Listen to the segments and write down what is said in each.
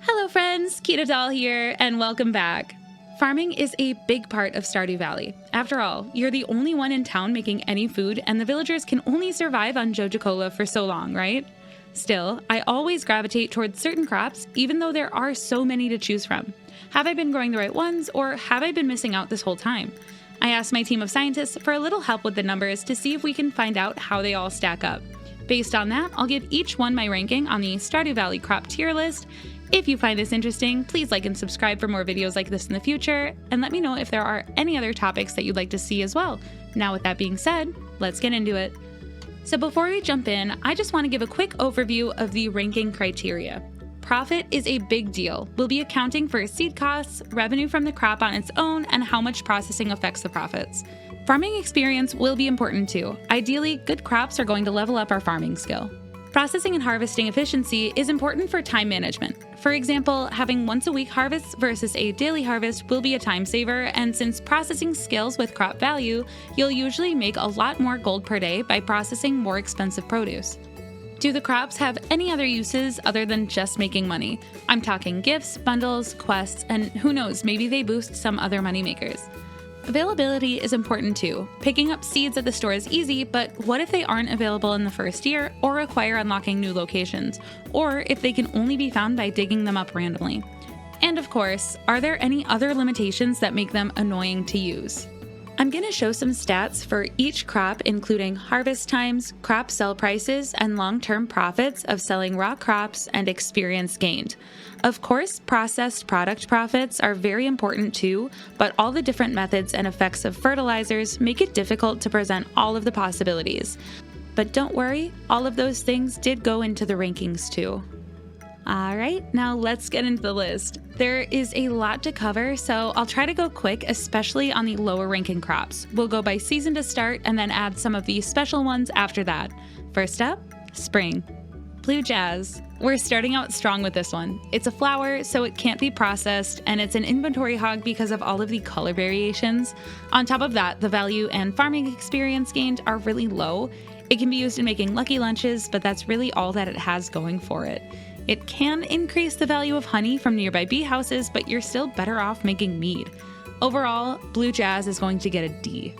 Hello friends, KitaDollx here, and welcome back. Farming is a big part of Stardew Valley. After all, you're the only one in town making any food, and the villagers can only survive on Joja Cola for so long, right? Still, I always gravitate towards certain crops, even though there are so many to choose from. Have I been growing the right ones, or have I been missing out this whole time? I asked my team of scientists for a little help with the numbers to see if we can find out how they all stack up. Based on that, I'll give each one my ranking on the Stardew Valley crop tier list. If you find this interesting, please like and subscribe for more videos like this in the future, and let me know if there are any other topics that you'd like to see as well. Now with that being said, let's get into it. So before we jump in, I just want to give a quick overview of the ranking criteria. Profit is a big deal. We'll be accounting for seed costs, revenue from the crop on its own, and how much processing affects the profits. Farming experience will be important too. Ideally, good crops are going to level up our farming skill. Processing and harvesting efficiency is important for time management. For example, having once-a-week harvests versus a daily harvest will be a time saver, and since processing scales with crop value, you'll usually make a lot more gold per day by processing more expensive produce. Do the crops have any other uses other than just making money? I'm talking gifts, bundles, quests, and who knows, maybe they boost some other moneymakers. Availability is important too. Picking up seeds at the store is easy, but what if they aren't available in the first year or require unlocking new locations, or if they can only be found by digging them up randomly? And of course, are there any other limitations that make them annoying to use? I'm going to show some stats for each crop, including harvest times, crop sell prices, and long-term profits of selling raw crops and experience gained. Of course, processed product profits are very important too, but all the different methods and effects of fertilizers make it difficult to present all of the possibilities. But don't worry, all of those things did go into the rankings too. Alright, now let's get into the list. There is a lot to cover, so I'll try to go quick, especially on the lower ranking crops. We'll go by season to start and then add some of the special ones after that. First up, spring. Blue Jazz. We're starting out strong with this one. It's a flower, so it can't be processed, and it's an inventory hog because of all of the color variations. On top of that, the value and farming experience gained are really low. It can be used in making lucky lunches, but that's really all that it has going for it. It can increase the value of honey from nearby bee houses, but you're still better off making mead. Overall, Blue Jazz is going to get a D.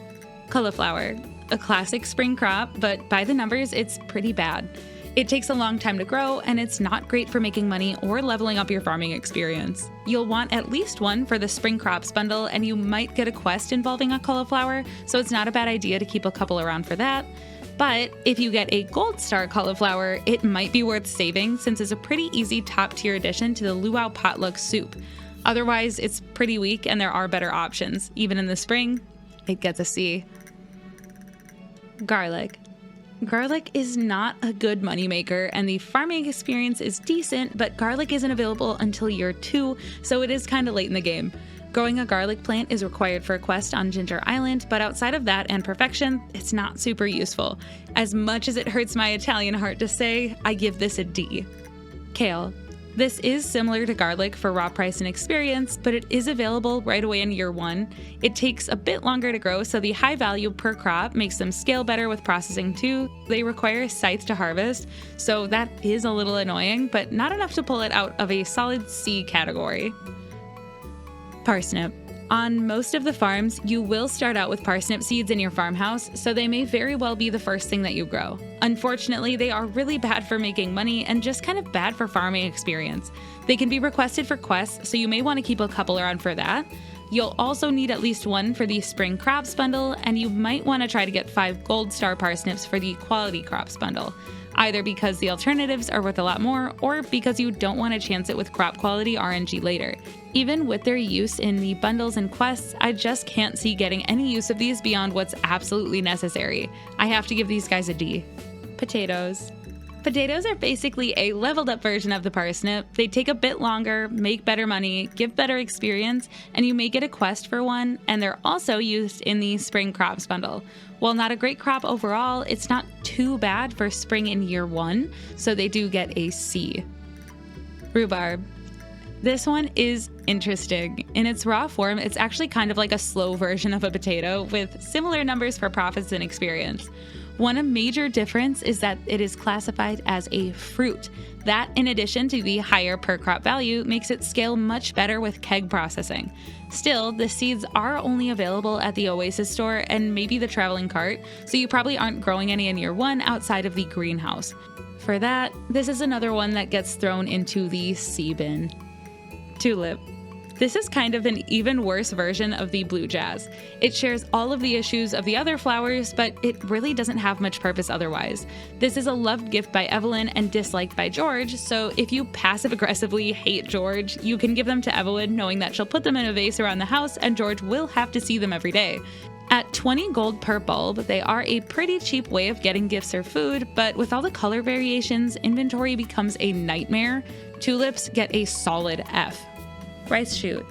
Cauliflower. A classic spring crop, but by the numbers, it's pretty bad. It takes a long time to grow, and it's not great for making money or leveling up your farming experience. You'll want at least one for the spring crops bundle, and you might get a quest involving a cauliflower, so it's not a bad idea to keep a couple around for that. But if you get a gold star cauliflower, it might be worth saving since it's a pretty easy top tier addition to the luau potluck soup. Otherwise, it's pretty weak and there are better options. Even in the spring, it gets a C. Garlic. Garlic is not a good moneymaker, and the farming experience is decent, but garlic isn't available until year 2, so it is kind of late in the game. Growing a garlic plant is required for a quest on Ginger Island, but outside of that and perfection, it's not super useful. As much as it hurts my Italian heart to say, I give this a D. Kale. This is similar to garlic for raw price and experience, but it is available right away in year 1. It takes a bit longer to grow, so the high value per crop makes them scale better with processing too. They require a scythe to harvest, so that is a little annoying, but not enough to pull it out of a solid C category. Parsnip. On most of the farms, you will start out with parsnip seeds in your farmhouse, so they may very well be the first thing that you grow. Unfortunately, they are really bad for making money and just kind of bad for farming experience. They can be requested for quests, so you may want to keep a couple around for that. You'll also need at least one for the spring crops bundle, and you might want to try to get 5 gold star parsnips for the quality crops bundle. Either because the alternatives are worth a lot more, or because you don't want to chance it with crop quality RNG later. Even with their use in the bundles and quests, I just can't see getting any use of these beyond what's absolutely necessary. I have to give these guys a D. Potatoes. Potatoes are basically a leveled up version of the parsnip. They take a bit longer, make better money, give better experience, and you may get a quest for one, and they're also used in the spring crops bundle. While not a great crop overall, it's not too bad for spring in year 1, so they do get a C. Rhubarb. This one is interesting. In its raw form, it's actually kind of like a slow version of a potato with similar numbers for profits and experience. One major difference is that it is classified as a fruit. That, in addition to the higher per crop value, makes it scale much better with keg processing. Still, the seeds are only available at the Oasis store and maybe the traveling cart, so you probably aren't growing any in year one outside of the greenhouse. For that, this is another one that gets thrown into the C bin. Tulip. This is kind of an even worse version of the blue jazz. It shares all of the issues of the other flowers, but it really doesn't have much purpose otherwise. This is a loved gift by Evelyn and disliked by George, so if you passive-aggressively hate George, you can give them to Evelyn knowing that she'll put them in a vase around the house and George will have to see them every day. At 20 gold per bulb, they are a pretty cheap way of getting gifts or food, but with all the color variations, inventory becomes a nightmare. Tulips get a solid F. Rice shoot.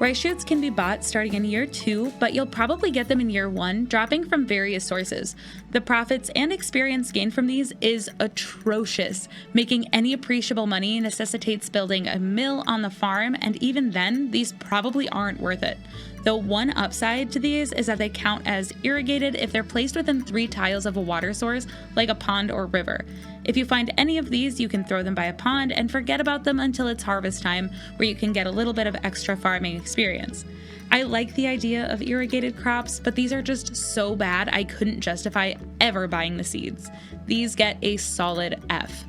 Rice shoots can be bought starting in year 2, but you'll probably get them in year 1, dropping from various sources. The profits and experience gained from these is atrocious. Making any appreciable money necessitates building a mill on the farm, and even then, these probably aren't worth it. Though one upside to these is that they count as irrigated if they're placed within 3 tiles of a water source, like a pond or river. If you find any of these, you can throw them by a pond and forget about them until it's harvest time, where you can get a little bit of extra farming experience. I like the idea of irrigated crops, but these are just so bad I couldn't justify ever buying the seeds. These get a solid F.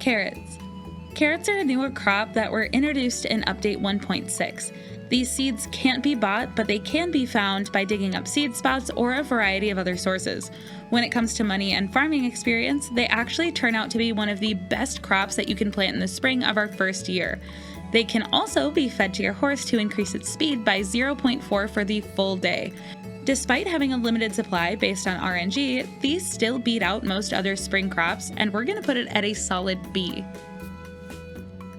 Carrots. Carrots are a newer crop that were introduced in Update 1.6. These seeds can't be bought, but they can be found by digging up seed spots or a variety of other sources. When it comes to money and farming experience, they actually turn out to be one of the best crops that you can plant in the spring of our first year. They can also be fed to your horse to increase its speed by 0.4 for the full day. Despite having a limited supply based on RNG, these still beat out most other spring crops, and we're going to put it at a solid B.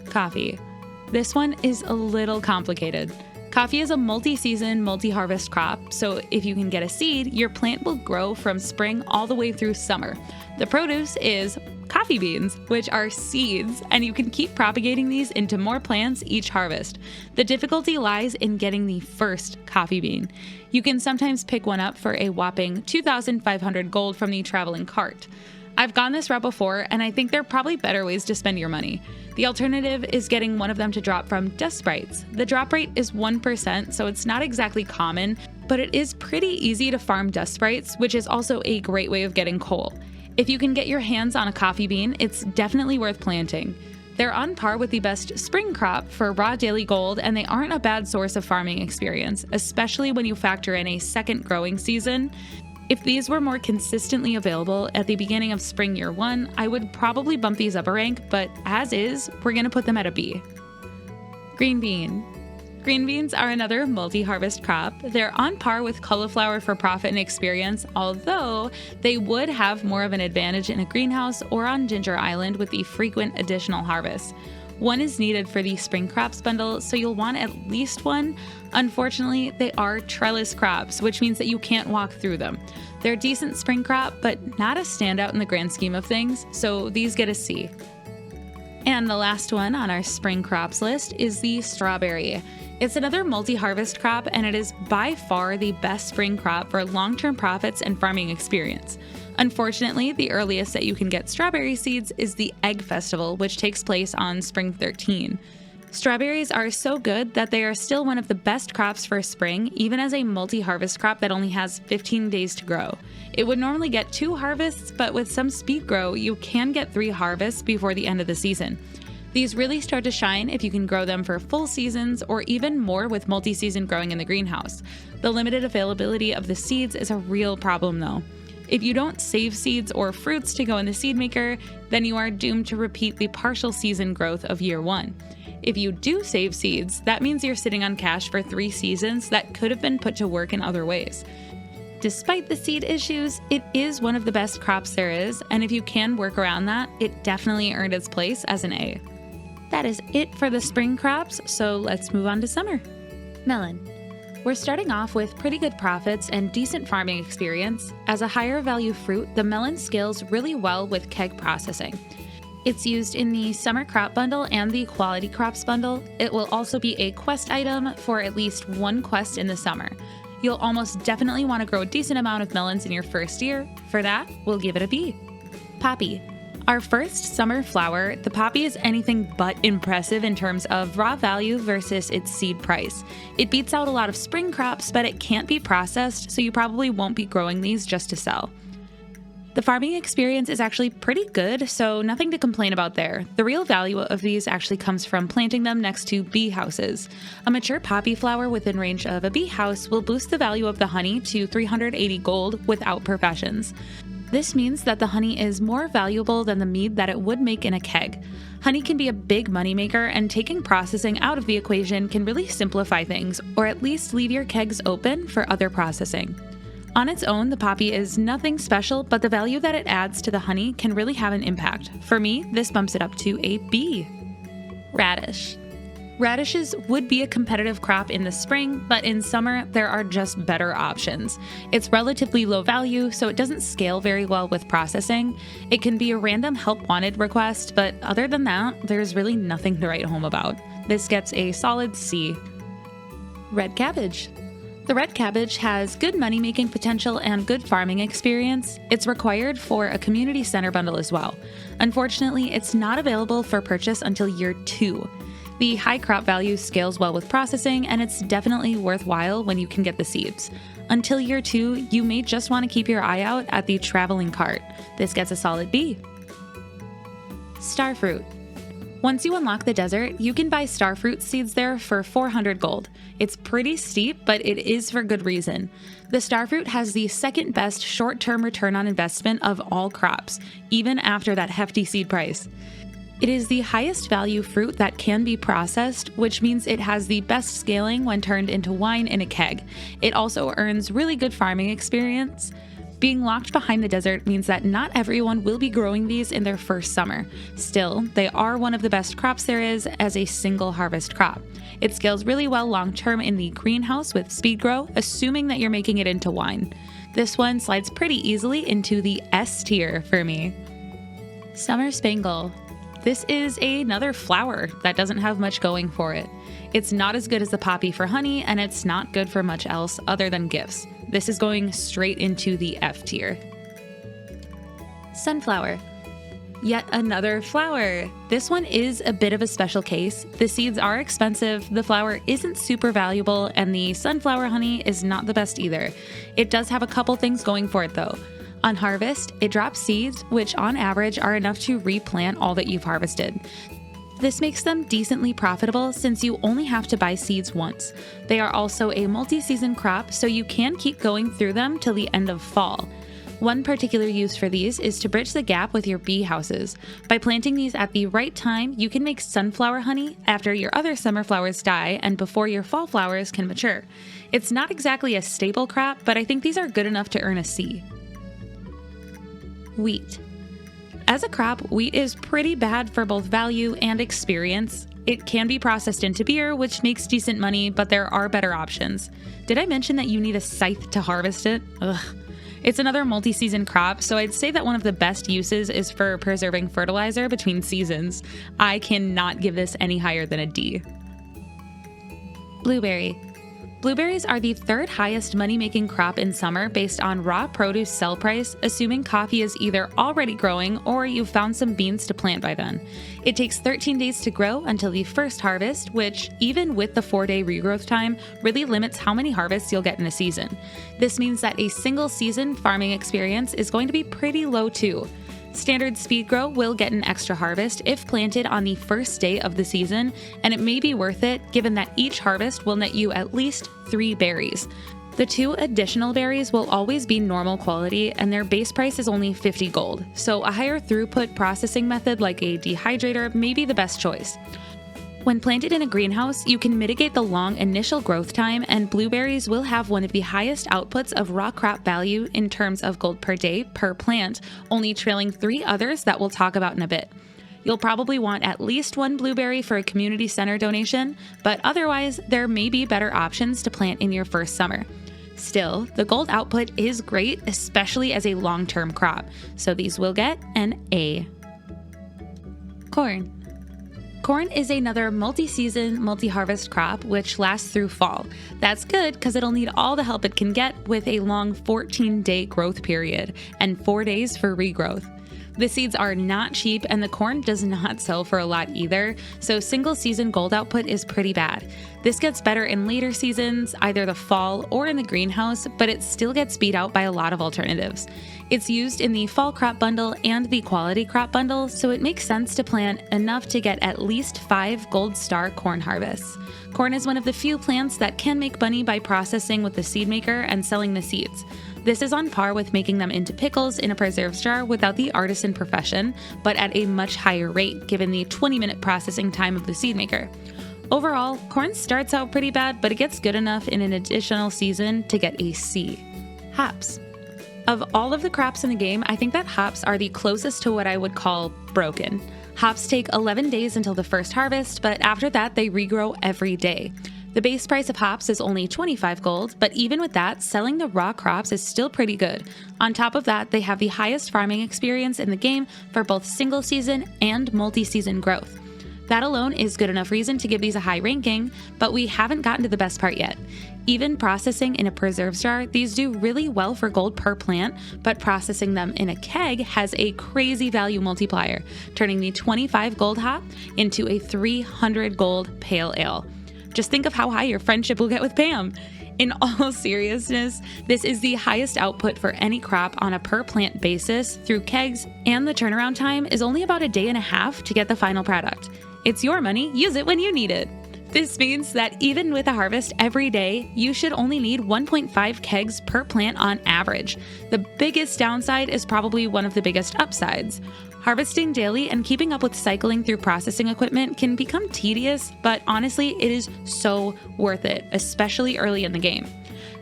Coffee. This one is a little complicated. Coffee is a multi-season, multi-harvest crop, so if you can get a seed, your plant will grow from spring all the way through summer. The produce is coffee beans, which are seeds, and you can keep propagating these into more plants each harvest. The difficulty lies in getting the first coffee bean. You can sometimes pick one up for a whopping 2,500 gold from the traveling cart. I've gone this route before, and I think there are probably better ways to spend your money. The alternative is getting one of them to drop from dust sprites. The drop rate is 1%, so it's not exactly common, but it is pretty easy to farm dust sprites, which is also a great way of getting coal. If you can get your hands on a coffee bean, it's definitely worth planting. They're on par with the best spring crop for raw daily gold, and they aren't a bad source of farming experience, especially when you factor in a second growing season. If these were more consistently available at the beginning of spring year 1, I would probably bump these up a rank, but as is, we're going to put them at a B. Green bean. Green beans are another multi-harvest crop. They're on par with cauliflower for profit and experience, although they would have more of an advantage in a greenhouse or on Ginger Island with the frequent additional harvests. One is needed for the spring crops bundle, so you'll want at least one. Unfortunately, they are trellis crops, which means that you can't walk through them. They're a decent spring crop, but not a standout in the grand scheme of things, so these get a C. And the last one on our spring crops list is the strawberry. It's another multi-harvest crop, and it is by far the best spring crop for long-term profits and farming experience. Unfortunately, the earliest that you can get strawberry seeds is the Egg Festival, which takes place on Spring 13. Strawberries are so good that they are still one of the best crops for spring, even as a multi-harvest crop that only has 15 days to grow. It would normally get 2 harvests, but with some speed grow, you can get 3 harvests before the end of the season. These really start to shine if you can grow them for full seasons or even more with multi-season growing in the greenhouse. The limited availability of the seeds is a real problem though. If you don't save seeds or fruits to go in the seed maker, then you are doomed to repeat the partial season growth of year 1. If you do save seeds, that means you're sitting on cash for 3 seasons that could have been put to work in other ways. Despite the seed issues, it is one of the best crops there is, and if you can work around that, it definitely earned its place as an A. That is it for the spring crops, so let's move on to summer. Melon. We're starting off with pretty good profits and decent farming experience. As a higher value fruit, the melon scales really well with keg processing. It's used in the summer crop bundle and the quality crops bundle. It will also be a quest item for at least one quest in the summer. You'll almost definitely want to grow a decent amount of melons in your first year. For that, we'll give it a B. Poppy. Our first summer flower, the poppy is anything but impressive in terms of raw value versus its seed price. It beats out a lot of spring crops, but it can't be processed, so you probably won't be growing these just to sell. The farming experience is actually pretty good, so nothing to complain about there. The real value of these actually comes from planting them next to bee houses. A mature poppy flower within range of a bee house will boost the value of the honey to 380 gold without professions. This means that the honey is more valuable than the mead that it would make in a keg. Honey can be a big moneymaker, and taking processing out of the equation can really simplify things, or at least leave your kegs open for other processing. On its own, the poppy is nothing special, but the value that it adds to the honey can really have an impact. For me, this bumps it up to a B. Radish. Radishes would be a competitive crop in the spring, but in summer, there are just better options. It's relatively low value, so it doesn't scale very well with processing. It can be a random help wanted request, but other than that, there's really nothing to write home about. This gets a solid C. Red cabbage. The red cabbage has good money-making potential and good farming experience. It's required for a community center bundle as well. Unfortunately, it's not available for purchase until year 2. The high crop value scales well with processing, and it's definitely worthwhile when you can get the seeds. Until year 2, you may just want to keep your eye out at the traveling cart. This gets a solid B. Starfruit. Once you unlock the desert, you can buy starfruit seeds there for 400 gold. It's pretty steep, but it is for good reason. The starfruit has the second best short-term return on investment of all crops, even after that hefty seed price. It is the highest value fruit that can be processed, which means it has the best scaling when turned into wine in a keg. It also earns really good farming experience. Being locked behind the desert means that not everyone will be growing these in their first summer. Still, they are one of the best crops there is as a single harvest crop. It scales really well long-term in the greenhouse with speed grow, assuming that you're making it into wine. This one slides pretty easily into the S tier for me. Summer Spangle. This is another flower that doesn't have much going for it. It's not as good as the poppy for honey, and it's not good for much else other than gifts. This is going straight into the F tier. Sunflower. Yet another flower. This one is a bit of a special case. The seeds are expensive, the flower isn't super valuable, and the sunflower honey is not the best either. It does have a couple things going for it though. On harvest, it drops seeds, which on average are enough to replant all that you've harvested. This makes them decently profitable since you only have to buy seeds once. They are also a multi-season crop, so you can keep going through them till the end of fall. One particular use for these is to bridge the gap with your bee houses. By planting these at the right time, you can make sunflower honey after your other summer flowers die and before your fall flowers can mature. It's not exactly a staple crop, but I think these are good enough to earn a C. Wheat. As a crop, wheat is pretty bad for both value and experience. It can be processed into beer, which makes decent money, but there are better options. Did I mention that you need a scythe to harvest it? Ugh. It's another multi-season crop, so I'd say that one of the best uses is for preserving fertilizer between seasons. I cannot give this any higher than a D. Blueberry. Blueberries are the third highest money-making crop in summer based on raw produce sell price, assuming coffee is either already growing or you've found some beans to plant by then. It takes 13 days to grow until the first harvest, which, even with the 4-day regrowth time, really limits how many harvests you'll get in a season. This means that a single season farming experience is going to be pretty low too. Standard speed grow will get an extra harvest if planted on the first day of the season, and it may be worth it given that each harvest will net you at least 3 berries. The 2 additional berries will always be normal quality, and their base price is only 50 gold, so a higher throughput processing method like a dehydrator may be the best choice. When planted in a greenhouse, you can mitigate the long initial growth time, and blueberries will have one of the highest outputs of raw crop value in terms of gold per day per plant, only trailing 3 others that we'll talk about in a bit. You'll probably want at least 1 blueberry for a community center donation, but otherwise, there may be better options to plant in your first summer. Still, the gold output is great, especially as a long-term crop, so these will get an A. Corn. Corn is another multi-season, multi-harvest crop which lasts through fall. That's good because it'll need all the help it can get with a long 14-day growth period and 4 days for regrowth. The seeds are not cheap and the corn does not sell for a lot either, so single season gold output is pretty bad. This gets better in later seasons, either the fall or in the greenhouse, but it still gets beat out by a lot of alternatives. It's used in the fall crop bundle and the quality crop bundle, so it makes sense to plant enough to get at least 5 gold star corn harvests. Corn is one of the few plants that can make money by processing with the seed maker and selling the seeds. This is on par with making them into pickles in a preserves jar without the artisan profession, but at a much higher rate given the 20-minute processing time of the seed maker. Overall, corn starts out pretty bad, but it gets good enough in an additional season to get a C. Hops. Of all of the crops in the game, I think that hops are the closest to what I would call broken. Hops take 11 days until the first harvest, but after that they regrow every day. The base price of hops is only 25 gold, but even with that, selling the raw crops is still pretty good. On top of that, they have the highest farming experience in the game for both single season and multi-season growth. That alone is good enough reason to give these a high ranking, but we haven't gotten to the best part yet. Even processing in a preserves jar, these do really well for gold per plant, but processing them in a keg has a crazy value multiplier, turning the 25 gold hop into a 300 gold pale ale. Just think of how high your friendship will get with Pam. In all seriousness, this is the highest output for any crop on a per plant basis through kegs, and the turnaround time is only about a day and a half to get the final product. It's your money, use it when you need it. This means that even with a harvest every day, you should only need 1.5 kegs per plant on average. The biggest downside is probably one of the biggest upsides. Harvesting daily and keeping up with cycling through processing equipment can become tedious, but honestly, it is so worth it, especially early in the game.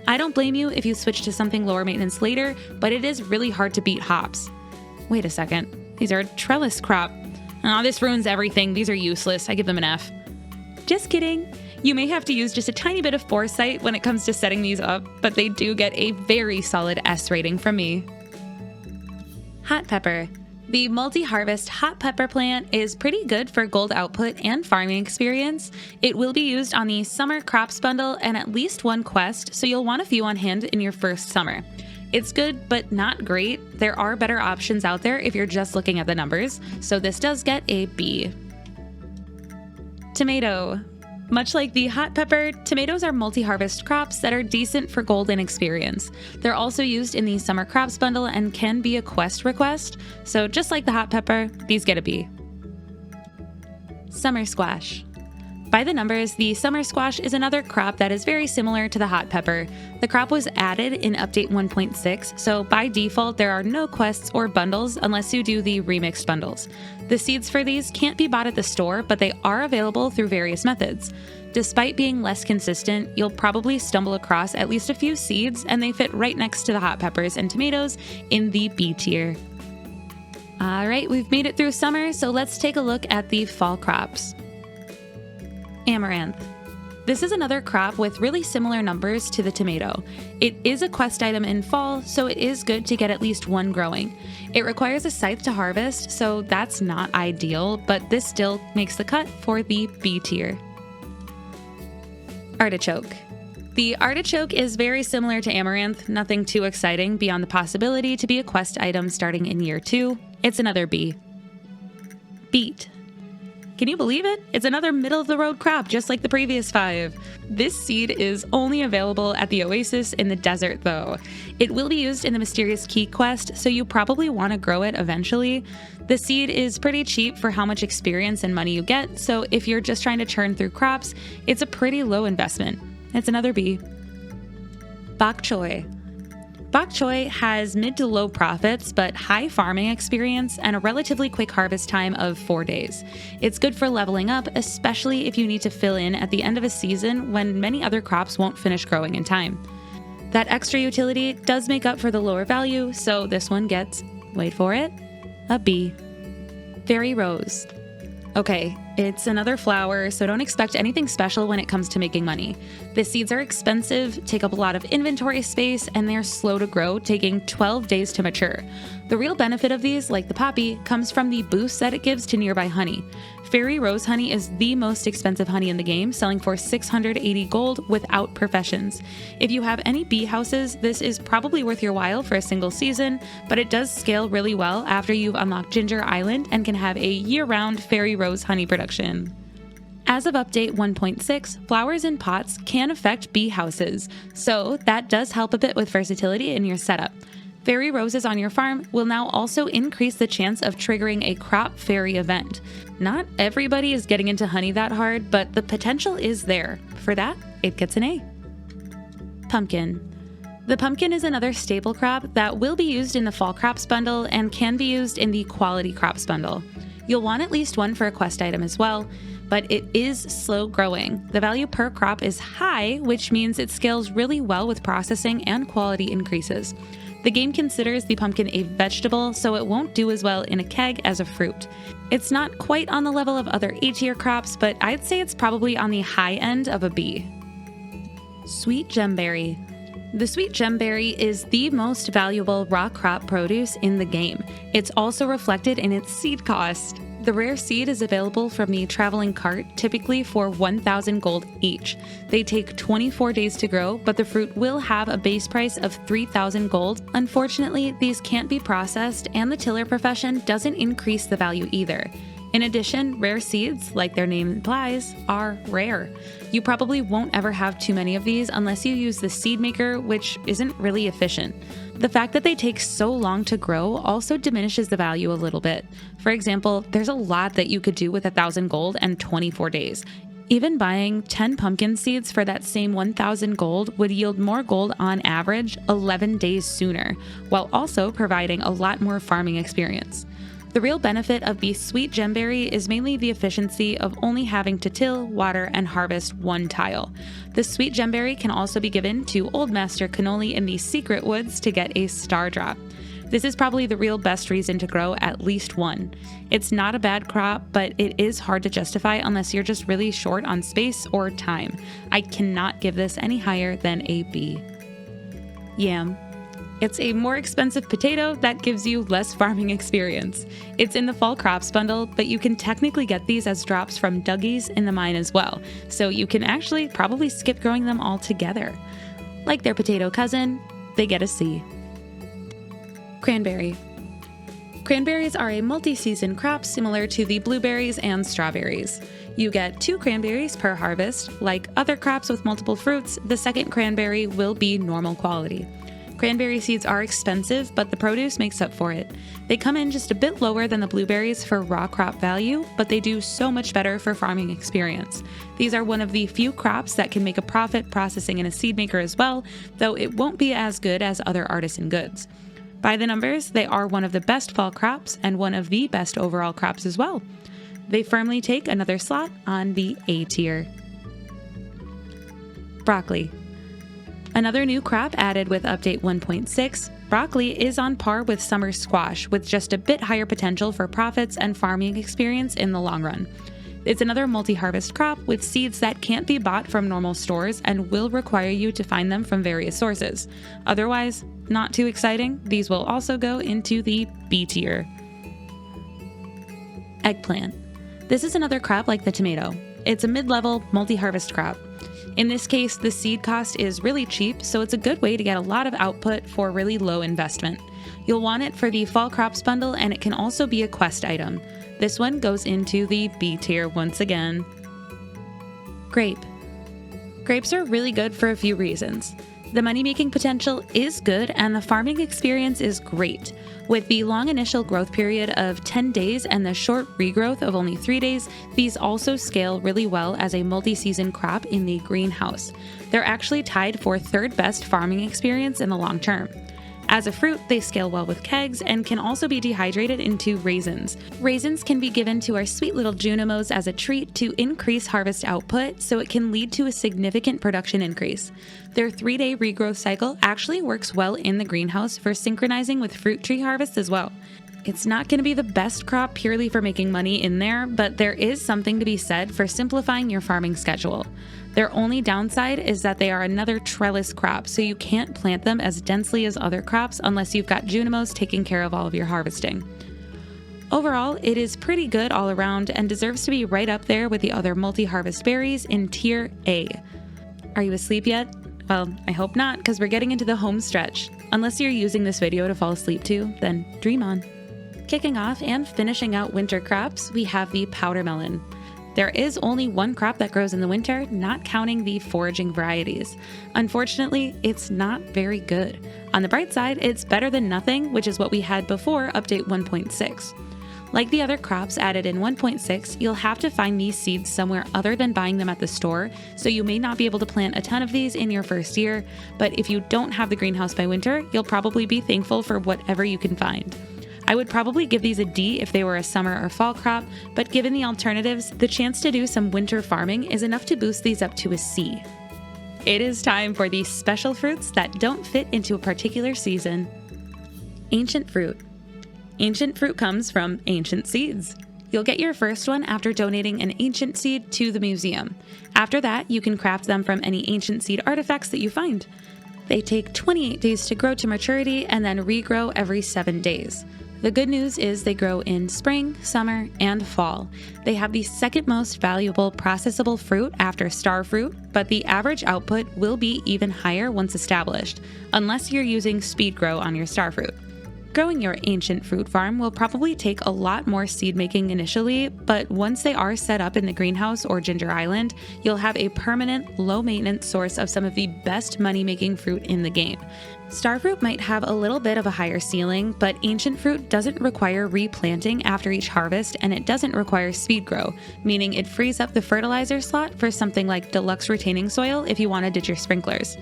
I don't blame you if you switch to something lower maintenance later, but it is really hard to beat hops. Wait a second, these are a trellis crop. Oh, this ruins everything. These are useless. I give them an F. Just kidding. You may have to use just a tiny bit of foresight when it comes to setting these up, but they do get a very solid S rating from me. Hot pepper. The multi-harvest hot pepper plant is pretty good for gold output and farming experience. It will be used on the summer crops bundle and at least one quest, so you'll want a few on hand in your first summer. It's good, but not great. There are better options out there if you're just looking at the numbers, so this does get a B. Tomato. Much like the hot pepper, tomatoes are multi-harvest crops that are decent for golden experience. They're also used in the summer crops bundle and can be a quest request, so just like the hot pepper, these get a B. Summer squash. By the numbers, the summer squash is another crop that is very similar to the hot pepper. The crop was added in update 1.6, so by default there are no quests or bundles unless you do the remixed bundles. The seeds for these can't be bought at the store, but they are available through various methods. Despite being less consistent, you'll probably stumble across at least a few seeds, and they fit right next to the hot peppers and tomatoes in the B tier. Alright, we've made it through summer, so let's take a look at the fall crops. Amaranth. This is another crop with really similar numbers to the tomato. It is a quest item in fall, so it is good to get at least one growing. It requires a scythe to harvest, so that's not ideal, but this still makes the cut for the B tier. Artichoke. The artichoke is very similar to amaranth, nothing too exciting beyond the possibility to be a quest item starting in year 2. It's another B. Beet. Can you believe it? It's another middle-of-the-road crop, just like the previous 5. This seed is only available at the oasis in the desert, though. It will be used in the Mysterious Key quest, so you probably want to grow it eventually. The seed is pretty cheap for how much experience and money you get, so if you're just trying to churn through crops, it's a pretty low investment. It's another B. Bok choy. Bok choy has mid to low profits, but high farming experience and a relatively quick harvest time of 4 days. It's good for leveling up, especially if you need to fill in at the end of a season when many other crops won't finish growing in time. That extra utility does make up for the lower value, so this one gets, wait for it, a B. Fairy rose. Okay, It's another flower, so don't expect anything special when it comes to making money. The seeds are expensive, take up a lot of inventory space, and they're slow to grow, taking 12 days to mature. The real benefit of these, like the poppy, comes from the boost that it gives to nearby honey. Fairy rose honey is the most expensive honey in the game, selling for 680 gold without professions. If you have any bee houses, this is probably worth your while for a single season, but it does scale really well after you've unlocked Ginger Island and can have a year-round fairy rose honey production. As of update 1.6, flowers in pots can affect bee houses, so that does help a bit with versatility in your setup. Fairy roses on your farm will now also increase the chance of triggering a crop fairy event. Not everybody is getting into honey that hard, but the potential is there. For that, it gets an A. Pumpkin. The pumpkin is another staple crop that will be used in the fall crops bundle and can be used in the quality crops bundle. You'll want at least one for a quest item as well, but it is slow growing. The value per crop is high, which means it scales really well with processing and quality increases. The game considers the pumpkin a vegetable, so it won't do as well in a keg as a fruit. It's not quite on the level of other A-tier crops, but I'd say it's probably on the high end of a B. Sweet gemberry. The sweet gemberry is the most valuable raw crop produce in the game. It's also reflected in its seed cost. The rare seed is available from the traveling cart, typically for 1,000 gold each. They take 24 days to grow, but the fruit will have a base price of 3,000 gold. Unfortunately, these can't be processed, and the tiller profession doesn't increase the value either. In addition, rare seeds, like their name implies, are rare. You probably won't ever have too many of these unless you use the seed maker, which isn't really efficient. The fact that they take so long to grow also diminishes the value a little bit. For example, there's a lot that you could do with 1,000 gold and 24 days. Even buying 10 pumpkin seeds for that same 1,000 gold would yield more gold on average 11 days sooner, while also providing a lot more farming experience. The real benefit of the sweet gemberry is mainly the efficiency of only having to till, water, and harvest one tile. The sweet gemberry can also be given to Old Master Cannoli in the secret woods to get a star drop. This is probably the real best reason to grow at least one. It's not a bad crop, but it is hard to justify unless you're just really short on space or time. I cannot give this any higher than a B. Yam. It's a more expensive potato that gives you less farming experience. It's in the fall crops bundle, but you can technically get these as drops from Dougie's in the mine as well, so you can actually probably skip growing them altogether. Like their potato cousin, they get a C. Cranberry. Cranberries are a multi-season crop similar to the blueberries and strawberries. You get 2 cranberries per harvest. Like other crops with multiple fruits, the second cranberry will be normal quality. Cranberry seeds are expensive, but the produce makes up for it. They come in just a bit lower than the blueberries for raw crop value, but they do so much better for farming experience. These are one of the few crops that can make a profit processing in a seed maker as well, though it won't be as good as other artisan goods. By the numbers, they are one of the best fall crops and one of the best overall crops as well. They firmly take another slot on the A tier. Broccoli. Another new crop added with update 1.6, broccoli is on par with summer squash, with just a bit higher potential for profits and farming experience in the long run. It's another multi-harvest crop with seeds that can't be bought from normal stores and will require you to find them from various sources. Otherwise, not too exciting, these will also go into the B tier. Eggplant. This is another crop like the tomato. It's a mid-level, multi-harvest crop. In this case, the seed cost is really cheap, so it's a good way to get a lot of output for really low investment. You'll want it for the fall crops bundle, and it can also be a quest item. This one goes into the B tier once again. Grape. Grapes are really good for a few reasons. The money-making potential is good, and the farming experience is great. With the long initial growth period of 10 days and the short regrowth of only 3 days, these also scale really well as a multi-season crop in the greenhouse. They're actually tied for 3rd best farming experience in the long term. As a fruit, they scale well with kegs and can also be dehydrated into raisins. Raisins can be given to our sweet little Junimos as a treat to increase harvest output, so it can lead to a significant production increase. Their 3-day regrowth cycle actually works well in the greenhouse for synchronizing with fruit tree harvest as well. It's not going to be the best crop purely for making money in there, but there is something to be said for simplifying your farming schedule. Their only downside is that they are another trellis crop, so you can't plant them as densely as other crops unless you've got Junimos taking care of all of your harvesting. Overall, it is pretty good all around and deserves to be right up there with the other multi-harvest berries in Tier A. Are you asleep yet? Well, I hope not, because we're getting into the home stretch. Unless you're using this video to fall asleep to, then dream on. Kicking off and finishing out winter crops, we have the powder melon. There is only one crop that grows in the winter, not counting the foraging varieties. Unfortunately, it's not very good. On the bright side, it's better than nothing, which is what we had before update 1.6. Like the other crops added in 1.6, you'll have to find these seeds somewhere other than buying them at the store, so you may not be able to plant a ton of these in your first year, but if you don't have the greenhouse by winter, you'll probably be thankful for whatever you can find. I would probably give these a D if they were a summer or fall crop, but given the alternatives, the chance to do some winter farming is enough to boost these up to a C. It is time for these special fruits that don't fit into a particular season. Ancient fruit. Ancient fruit comes from ancient seeds. You'll get your first one after donating an ancient seed to the museum. After that, you can craft them from any ancient seed artifacts that you find. They take 28 days to grow to maturity and then regrow every 7 days. The good news is they grow in spring, summer, and fall. They have the second most valuable processable fruit after star fruit, but the average output will be even higher once established, unless you're using speed grow on your star fruit. Growing your ancient fruit farm will probably take a lot more seed making initially, but once they are set up in the greenhouse or Ginger Island, you'll have a permanent, low-maintenance source of some of the best money-making fruit in the game. Starfruit might have a little bit of a higher ceiling, but ancient fruit doesn't require replanting after each harvest, and it doesn't require speed grow, meaning it frees up the fertilizer slot for something like deluxe retaining soil if you want to ditch your sprinklers.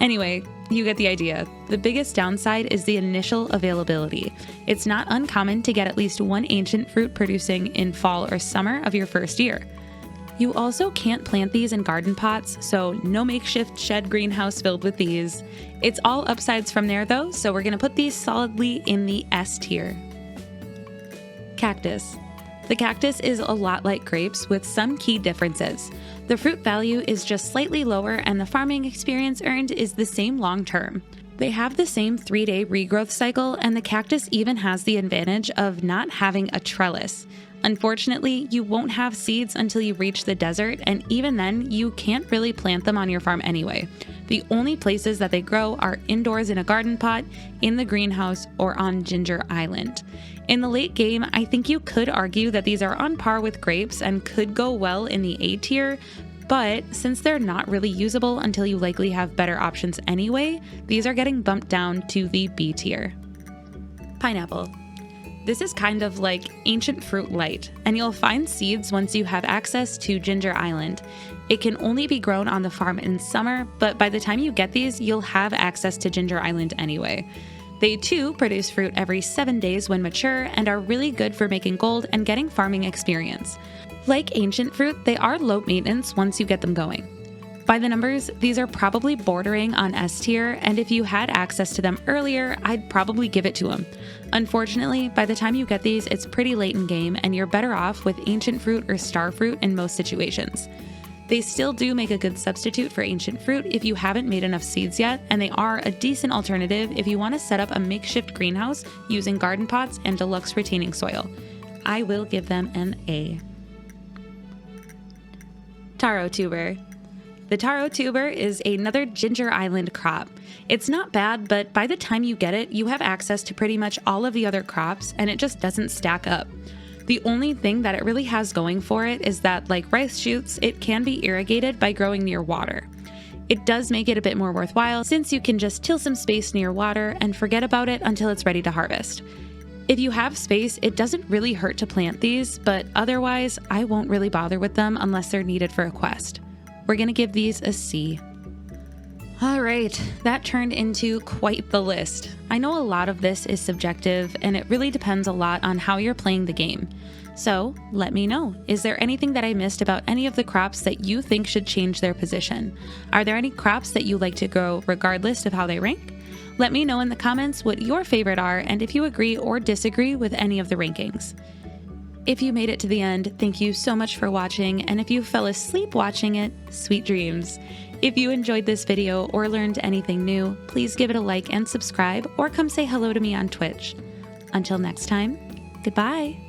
Anyway, you get the idea. The biggest downside is the initial availability. It's not uncommon to get at least one ancient fruit producing in fall or summer of your first year. You also can't plant these in garden pots, so no makeshift shed greenhouse filled with these. It's all upsides from there though, so we're going to put these solidly in the S tier. Cactus. The cactus is a lot like grapes with some key differences. The fruit value is just slightly lower and the farming experience earned is the same long term. They have the same 3-day regrowth cycle, and the cactus even has the advantage of not having a trellis. Unfortunately, you won't have seeds until you reach the desert, and even then, you can't really plant them on your farm anyway. The only places that they grow are indoors in a garden pot, in the greenhouse, or on Ginger Island. In the late game, I think you could argue that these are on par with grapes and could go well in the A tier, but since they're not really usable until you likely have better options anyway, these are getting bumped down to the B tier. Pineapple. This is kind of like ancient fruit light, and you'll find seeds once you have access to Ginger Island. It can only be grown on the farm in summer, but by the time you get these, you'll have access to Ginger Island anyway. They too produce fruit every 7 days when mature and are really good for making gold and getting farming experience. Like ancient fruit, they are low maintenance once you get them going. By the numbers, these are probably bordering on S tier, and if you had access to them earlier, I'd probably give it to them. Unfortunately, by the time you get these, it's pretty late in game, and you're better off with ancient fruit or star fruit in most situations. They still do make a good substitute for ancient fruit if you haven't made enough seeds yet, and they are a decent alternative if you want to set up a makeshift greenhouse using garden pots and deluxe retaining soil. I will give them an A. Taro tuber. The taro tuber is another Ginger Island crop. It's not bad, but by the time you get it, you have access to pretty much all of the other crops, and it just doesn't stack up. The only thing that it really has going for it is that, like rice shoots, it can be irrigated by growing near water. It does make it a bit more worthwhile since you can just till some space near water and forget about it until it's ready to harvest. If you have space, it doesn't really hurt to plant these, but otherwise, I won't really bother with them unless they're needed for a quest. We're going to give these a C. All right, that turned into quite the list. I know a lot of this is subjective, and it really depends a lot on how you're playing the game. So let me know, is there anything that I missed about any of the crops that you think should change their position? Are there any crops that you like to grow regardless of how they rank? Let me know in the comments what your favorite are and if you agree or disagree with any of the rankings. If you made it to the end, thank you so much for watching, and if you fell asleep watching it, sweet dreams. If you enjoyed this video or learned anything new, please give it a like and subscribe, or come say hello to me on Twitch. Until next time, goodbye.